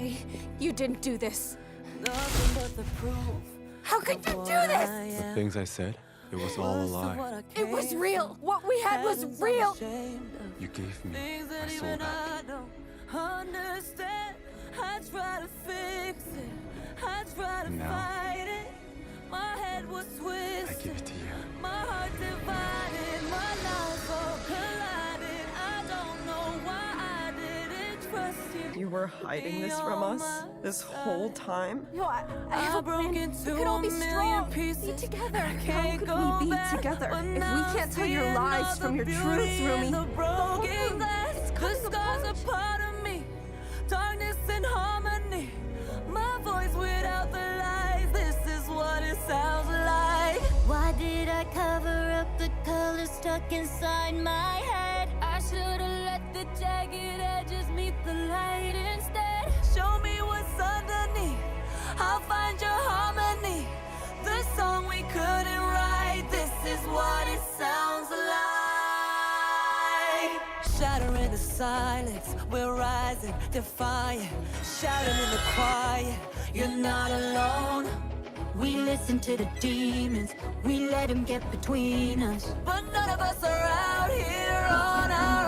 say you didn't do this. Nothing but the proof. How could you do this? The things I said, it was all a lie. It was real. What we had was real. You gave me my soul Even back. I don't understand. I try to fix it. I try to Now, fight it. My head was I twisted. give it to you. My heart divided. My lives all collided. I don't know why I didn't trust you. You were hiding this from us this whole time? No, I have a plan. We could all be strong. Be together. How could we be together if we can't tell your lies from your truths, Rumi? The broken glass, the scars are part of me. Darkness and harmony. My voice without the lies. This is what it sounds like. Why did I cover up the color stuck inside my head? I should've let the jagged edges meet the light instead. Show me what's underneath. I'll find your harmony. The song we couldn't write. This is what it sounds like. Shattering the silence, we're rising, defiant. Shouting in the quiet, you're not alone. We listen to the demons, we let them get between us. But none of us are out here on our